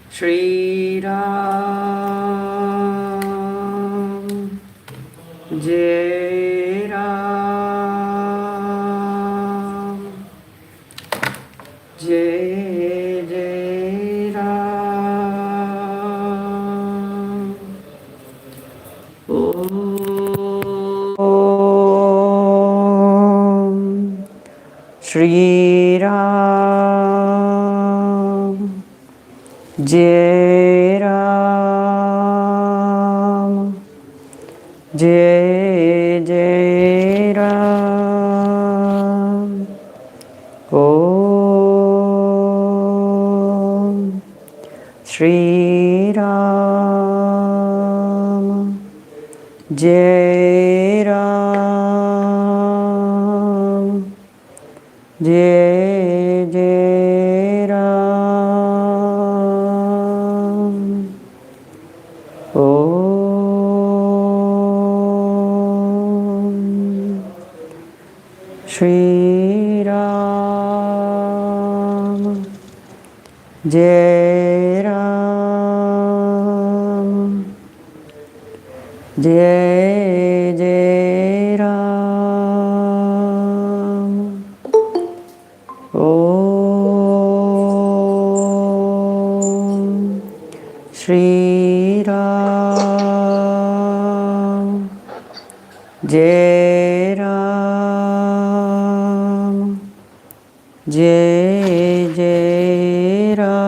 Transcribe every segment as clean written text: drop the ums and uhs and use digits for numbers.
Shri Ram, Jai Ram, Jai Jai Ram. Om Shri Ram, Jai Ram, Jai Jai Ram. Om Shri Ram, Jai Ram, Jai Jai Ram. Om Shri Ram, Jai Ram, Jai Jai Ram. Om Shri Ram, Jai Ram, Jai Jai Ram.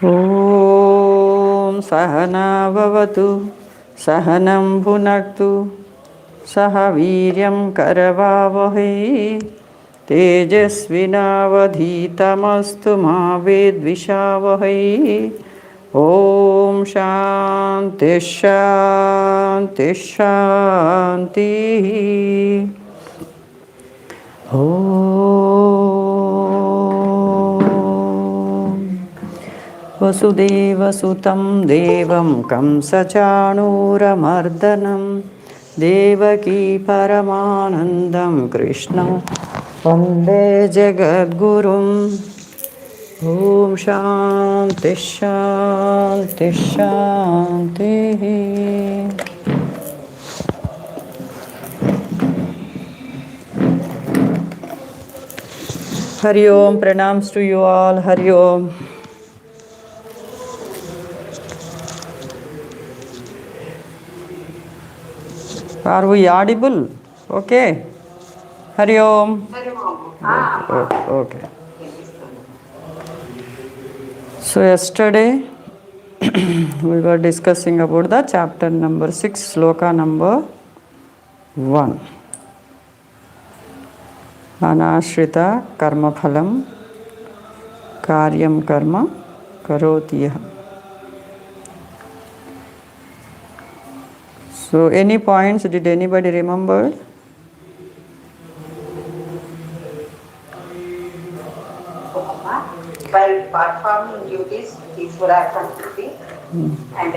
Om Sahana Vavatu Sahanam Bhunaktu Saha Viryam Karavavahe Tejasvinavadhitamastu ma vedvishavahe. Om Shanti Shanti Shanti. Vasudeva Sutam Devam Kamsachanuramardanam Devaki Paramanandam Krishnam Vande Jagadgurum. Om Shanti Shanti Shanti. Hari Om, pranams to you all. Hari Om. Are we audible? Okay. Hari Om. Okay. So yesterday we were discussing about the chapter number 6, sloka number 1. Anashrita karma phalam karyam karma karoti yaha. So any points, did anybody remember? While performing duties, Ishvara Samskruti and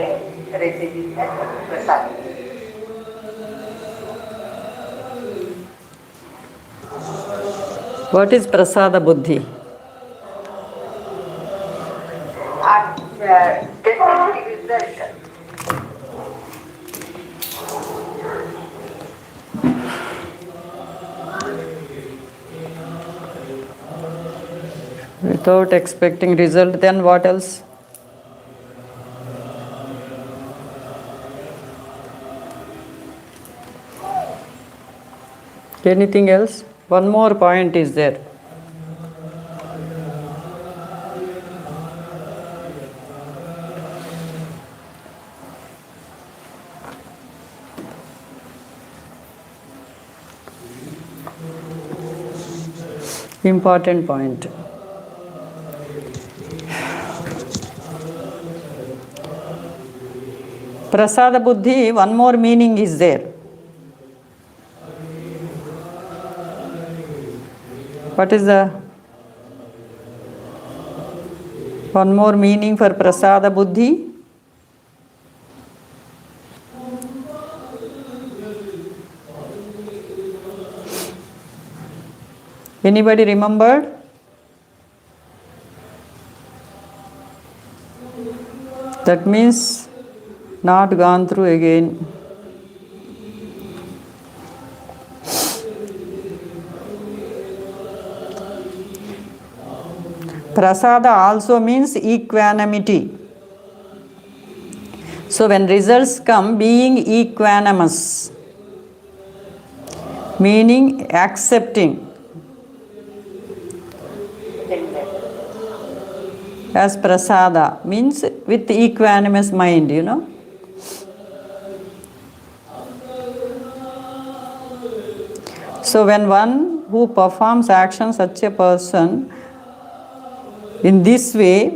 receiving the prasad. What is prasada buddhi? And definitely result. Without expecting result, then what else? Anything else? One more point is there. Important point. Prasada buddhi, one more meaning is there. What is the one more meaning for prasada buddhi? Anybody remembered? That means not gone through again. Prasada also means equanimity. So when results come, being equanimous, meaning accepting as prasada, means with equanimous mind, you know. So when one who performs action, such a person, in this way,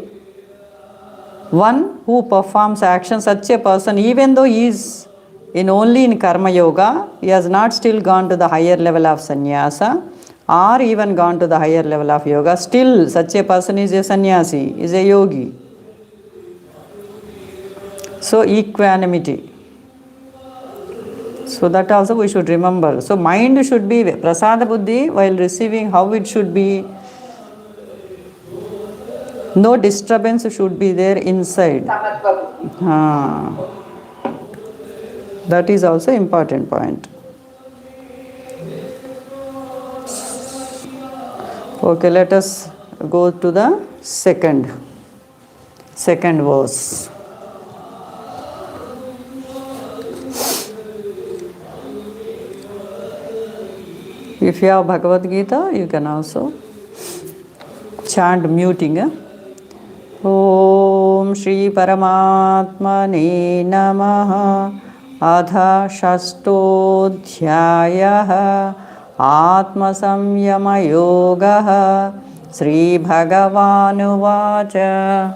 one who performs action, such a person, even though he is only in karma yoga, he has not still gone to the higher level of sannyasa or even gone to the higher level of yoga, still such a person is a sannyasi, is a yogi. So equanimity. So that also we should remember. So mind should be prasada buddhi while receiving, how it should be. No disturbance should be there inside. That is also important point. Okay, let us go to the second verse. If you have Bhagavad Gita, you can also chant muting. Om Shri Paramatmane Namaha. Adha Shastodhyayah Atma Samyama Yogaha. Sri Bhagavanuvacha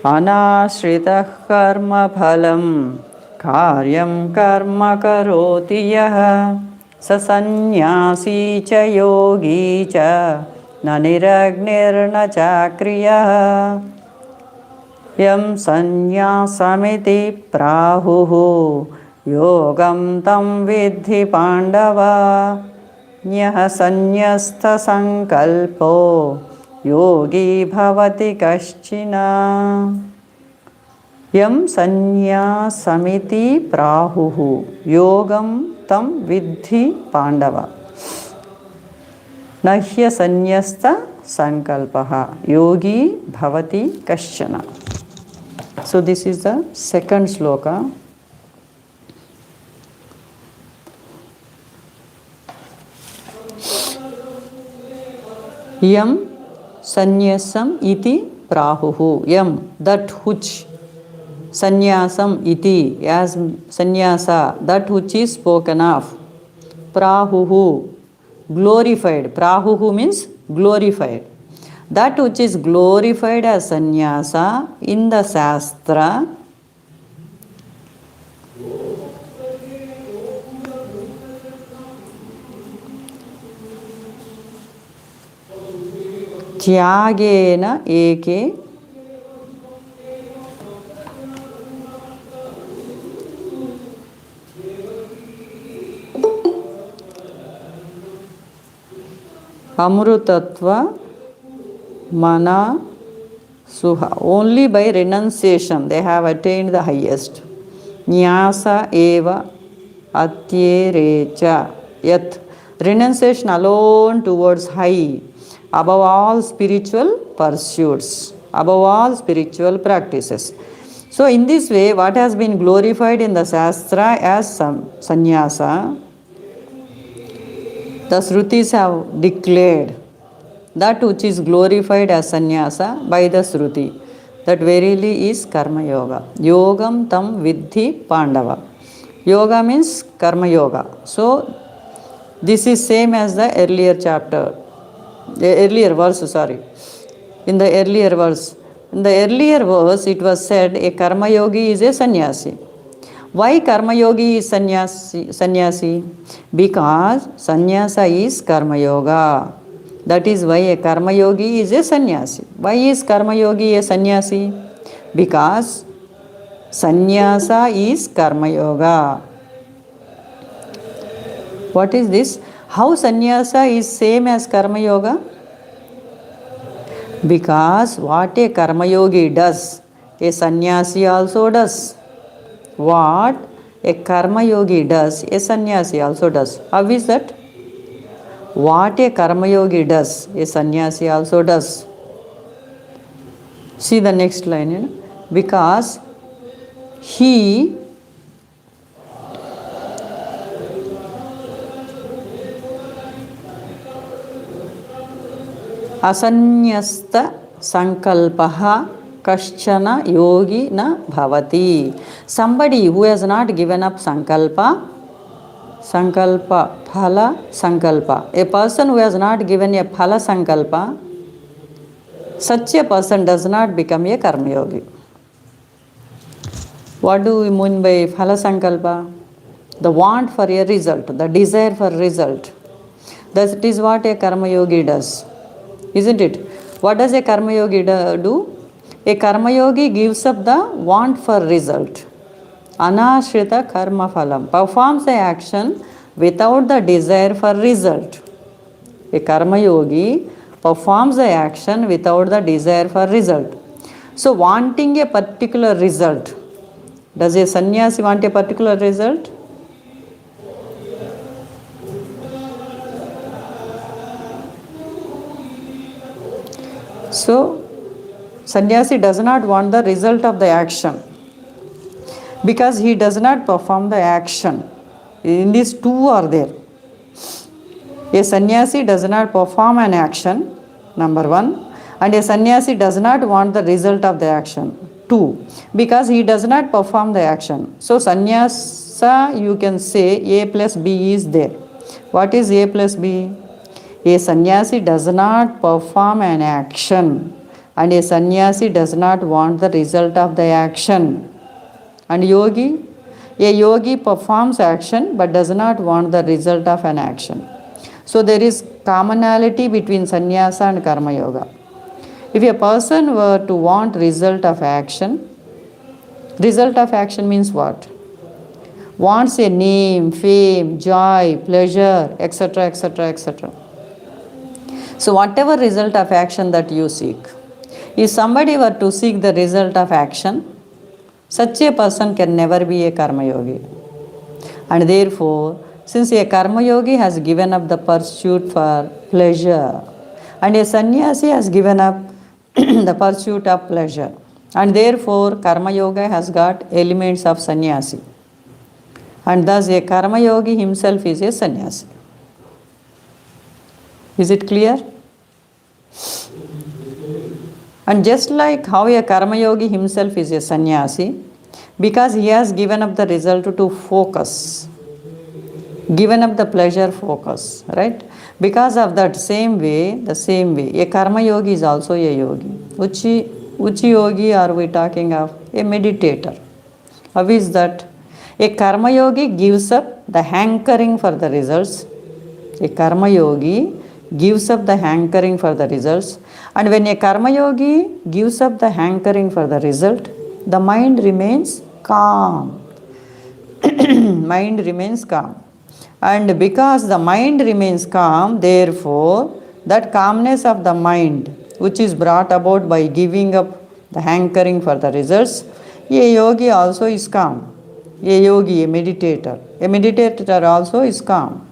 Anashritah Karma Phalam Karyam Karma Karoti Yaha Sasannyasi Cha Yogi Cha Na Niragnirna Chakriyah Yam Sanyasamiti Prahuhu Yogam Tam Vidhi Pandava Nyaha Sanyastha Sankalpo Yogi Bhavati Kaschina Yam Sanyasamiti Prahuhu Yogam Tam Vidhi Pandava Nahya Sanyastha Sankalpaha Yogi Bhavati Kaschana. So this is the second sloka. Yam Sanyasam iti prahuhu. Yam, that which. Sanyasam iti, as sannyasa, that which is spoken of. Prahuhu, glorified. Prahuhu means glorified. That which is glorified as sannyasa in the Shastra त्यागेन AK amrutatva mana suha. Only by renunciation they have attained the highest. Nyasa eva atyerecha. Yet renunciation alone towards high, above all spiritual pursuits, above all spiritual practices. So in this way, what has been glorified in the Shastra as sannyasa, the Shrutis have declared that which is glorified as sannyasa by the Shruti, that verily is karma yoga. Yogam tam vidhi pandava. Yoga means karma yoga. So this is same as the earlier chapter, the earlier verse, sorry. In the earlier verse, it was said a karma yogi is a sannyasi. Why karma yogi is sannyasi? Because sannyasa is karma yoga. That is why a karma yogi is a sannyasi. Why is karma yogi a sannyasi? Because sannyasa is karma yoga. What is this? How sannyasa is same as karma yoga? Because what a karma yogi does, a sannyasi also does. What a karma yogi does, a sannyasi also does. How is that? What a karma yogi does, a sannyasi also does. See the next line. Because he asanyasta sankalpaha kaschana yogi na bhavati. Somebody who has not given up sankalpa, phala sankalpa. A person who has not given a phala sankalpa, such a person does not become a karma yogi. What do we mean by phala sankalpa? The want for a result, the desire for result. That is what a karma yogi does. Isn't it? What does a karma yogi do? A karma yogi gives up the want for result. Anashrita karma phalam. Performs the action without the desire for result. A karma yogi performs the action without the desire for result. So wanting a particular result. Does a sannyasi want a particular result? So, sannyasi does not want the result of the action because he does not perform the action. In these two are there. A sannyasi does not perform an action, number one, and a sannyasi does not want the result of the action, two, because he does not perform the action. So, sannyasa, you can say A plus B is there. What is A plus B? A sannyasi does not perform an action and a sannyasi does not want the result of the action. And yogi? A yogi performs action but does not want the result of an action. So there is commonality between sannyasa and karma yoga. If a person were to want result of action means what? Wants a name, fame, joy, pleasure, etc., etc., etc. So whatever result of action that you seek, if somebody were to seek the result of action, such a person can never be a karma yogi. And therefore, since a karma yogi has given up the pursuit for pleasure, and a sannyasi has given up the pursuit of pleasure, and therefore karma yoga has got elements of sannyasi. And thus a karma yogi himself is a sannyasi. Is it clear? And just like how a karma yogi himself is a sannyasi, because he has given up the result to focus, given up the pleasure focus, right? Because of that same way, a karma yogi is also a yogi. Which yogi are we talking of? A meditator. How is that? A karma yogi gives up the hankering for the results. A karma yogi gives up the hankering for the results. And when a karma yogi gives up the hankering for the result, the mind remains calm. Mind remains calm. And because the mind remains calm, therefore, that calmness of the mind, which is brought about by giving up the hankering for the results, a yogi also is calm. A yogi, a meditator also is calm.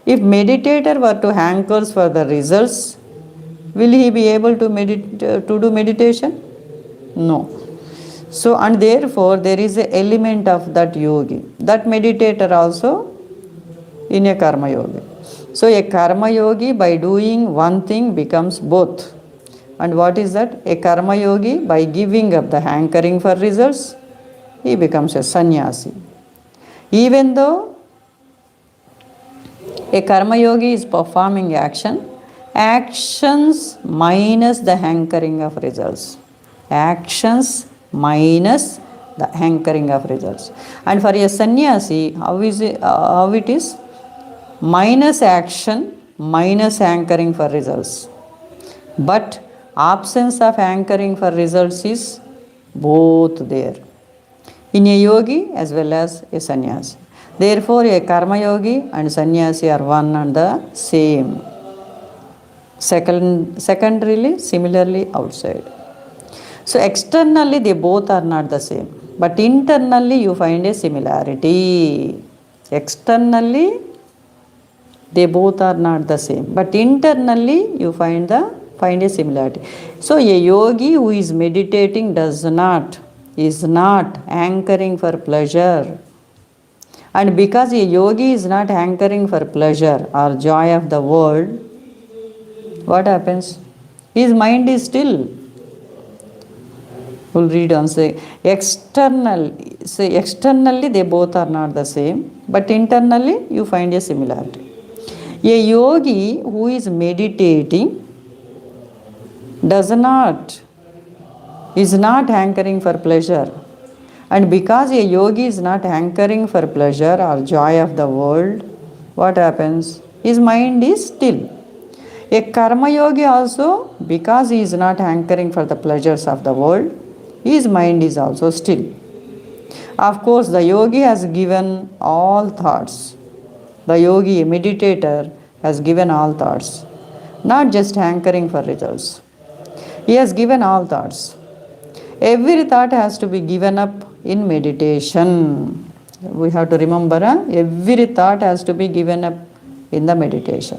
If meditator were to hankers for the results, will he be able to do meditation? No. So, and therefore there is an element of that yogi, that meditator also in a karma yogi. So a karma yogi by doing one thing becomes both. And what is that? A karma yogi by giving up the hankering for results, he becomes a sannyasi. Even though a karma yogi is performing actions minus the hankering of results. Actions minus the hankering of results. And for a sannyasi, how it is? Minus action, minus hankering for results. But absence of hankering for results is both there in a yogi as well as a sannyasi. Therefore, a karma yogi and sannyasi are one and the same. Secondarily, similarly outside. So externally they both are not the same, but internally you find a similarity. Externally they both are not the same, but internally you find a similarity. So a yogi who is meditating is not hankering for pleasure. And because a yogi is not hankering for pleasure or joy of the world, what happens? His mind is still. We'll read on, say externally they both are not the same, but internally you find a similarity. A yogi who is meditating is not hankering for pleasure. And because a yogi is not hankering for pleasure or joy of the world, what happens? His mind is still. A karma yogi also, because he is not hankering for the pleasures of the world, his mind is also still. Of course, the yogi has given all thoughts. The yogi, a meditator, has given all thoughts, not just hankering for results. He has given all thoughts. Every thought has to be given up in meditation. We have to remember, every thought has to be given up in the meditation.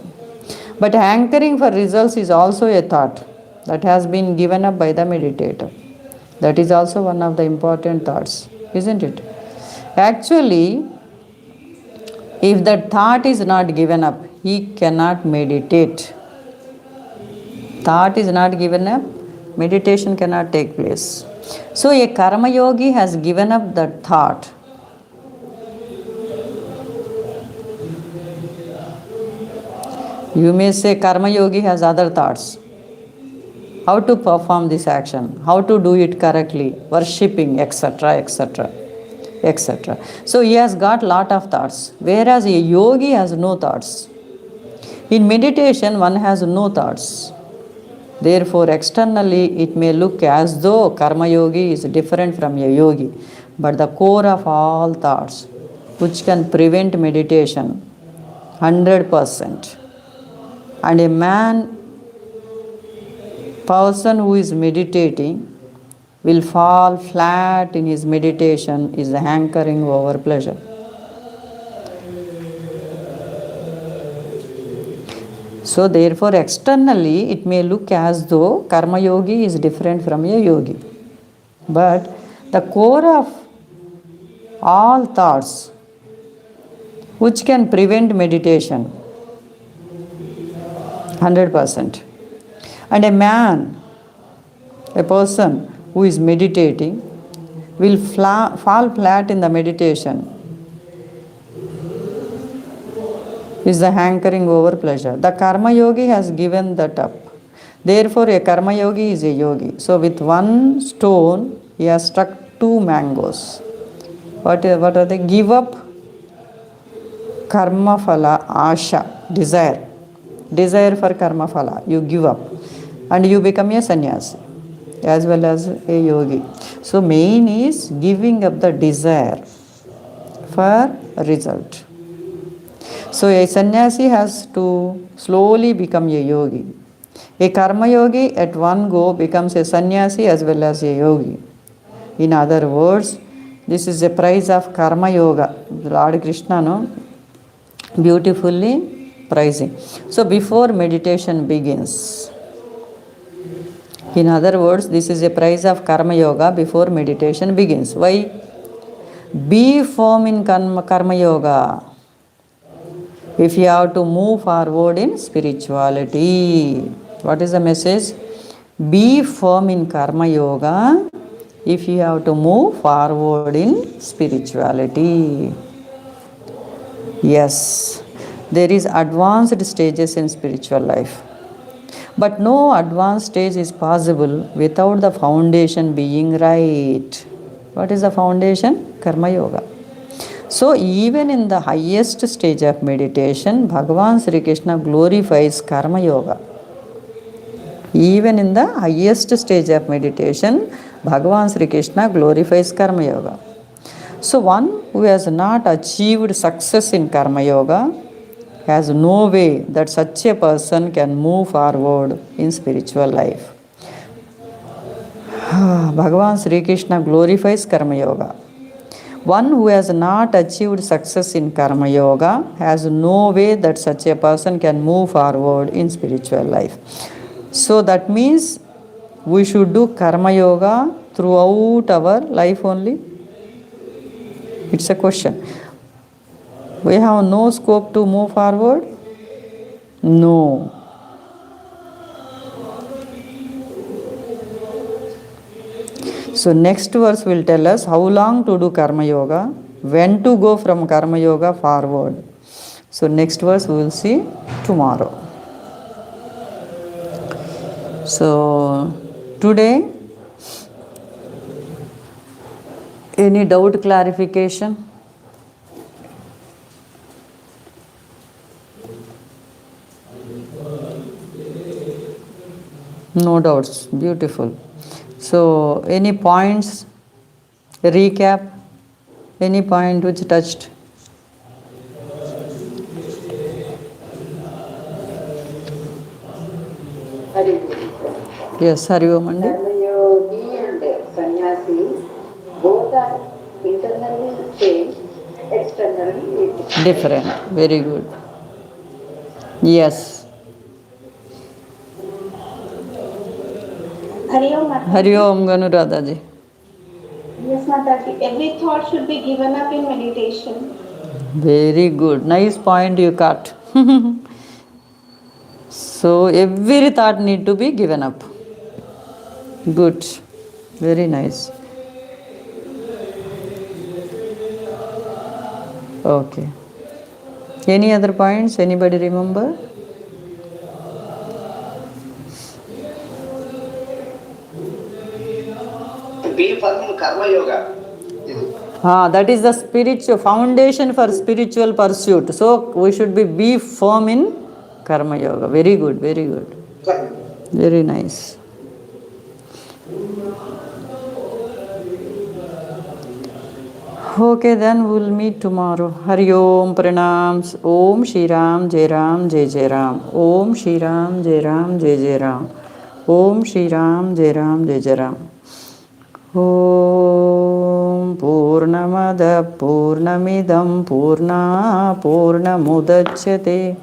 But hankering for results is also a thought that has been given up by the meditator. That is also one of the important thoughts, isn't it? Actually, if that thought is not given up, he cannot meditate. Thought is not given up, meditation cannot take place. So a karma yogi has given up that thought. You may say karma yogi has other thoughts. How to perform this action, how to do it correctly, worshipping, etc., etc., etc. So he has got lot of thoughts, whereas a yogi has no thoughts. In meditation, one has no thoughts. Therefore, externally, it may look as though karma yogi is different from a yogi, but the core of all thoughts, which can prevent meditation, 100%. And a person who is meditating will fall flat in his meditation is hankering over pleasure. So therefore externally it may look as though karma yogi is different from a yogi. But the core of all thoughts which can prevent meditation, 100%. And a person who is meditating will fall flat in the meditation is the hankering over pleasure. The karma yogi has given that up. Therefore, a karma yogi is a yogi. So with one stone, he has struck two mangoes. What are they? Give up karma phala, asha, desire for karma phala, you give up and you become a sannyasi as well as a yogi. So main is giving up the desire for result. So a sannyasi has to slowly become a yogi. A karma yogi at one go becomes a sannyasi as well as a yogi. In other words, this is a price of karma yoga. Lord Krishna, no, beautifully pricing. So before meditation begins, in other words, this is a price of karma yoga before meditation begins. Why? Be firm in karma yoga if you have to move forward in spirituality. What is the message? Be firm in karma yoga if you have to move forward in spirituality. Yes, there is advanced stages in spiritual life. But no advanced stage is possible without the foundation being right. What is the foundation? Karma yoga. So even in the highest stage of meditation, Bhagavan Sri Krishna glorifies karma yoga. Even in the highest stage of meditation, Bhagavan Sri Krishna glorifies karma yoga. So one who has not achieved success in karma yoga has no way that such a person can move forward in spiritual life. Bhagavan Sri Krishna glorifies karma yoga. One who has not achieved success in karma yoga has no way that such a person can move forward in spiritual life. So that means we should do karma yoga throughout our life only. It's a question. We have no scope to move forward? No. So next verse will tell us how long to do karma yoga, when to go from karma yoga forward. So next verse we will see tomorrow. So today, any doubt, clarification? No doubts. Beautiful. So any points? Recap? Any point which touched? Hari Yes, Hari Om Andi. Yogi and sannyasi both are internally same, externally Different. Very good. Yes. Hari Om Mataji. Hari Om Ganurada ji. Yes, Mataji. Every thought should be given up in meditation. Very good. Nice point you cut. So every thought need to be given up. Good. Very nice. Okay. Any other points? Anybody remember? Be firm in karma yoga. That is the spiritual foundation for spiritual pursuit. So we should be firm in karma yoga. Very good, very good. Very nice. Okay, then we'll meet tomorrow. Hari Om Pranams. Om Shri Ram Jai Ram Jai Jai Ram. Om Shri Ram Jai Ram Jai Jai Ram. Om Shri Ram Jai Ram Jai Jai Ram. Om Purnamada Purnamidam Purna Purnamudachyate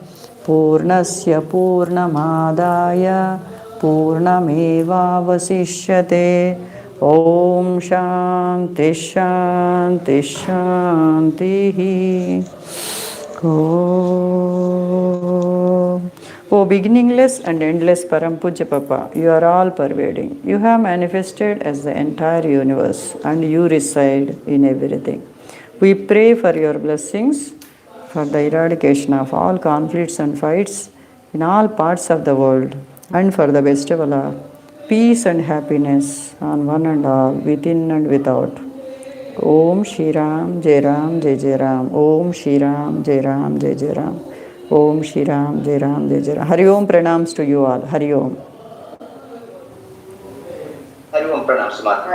Purnasya Purnamadaya Purnameva Vasishyate. Om Shanti Shanti Shanti. Om. O beginningless and endless Param Pujya Papa, you are all pervading. You have manifested as the entire universe and you reside in everything. We pray for your blessings for the eradication of all conflicts and fights in all parts of the world and for the bestowal of peace and happiness on one and all, within and without. Om Shri Ram, Jai Ram, Jai Jai Ram. Om Shri Ram, Jai Ram, Jai Jai Ram. Om Shri Ram, Jai Ram, Jai Jai Ram. Hari Om pranams to you all. Hari Om. Hari Om Pranam Samadhi.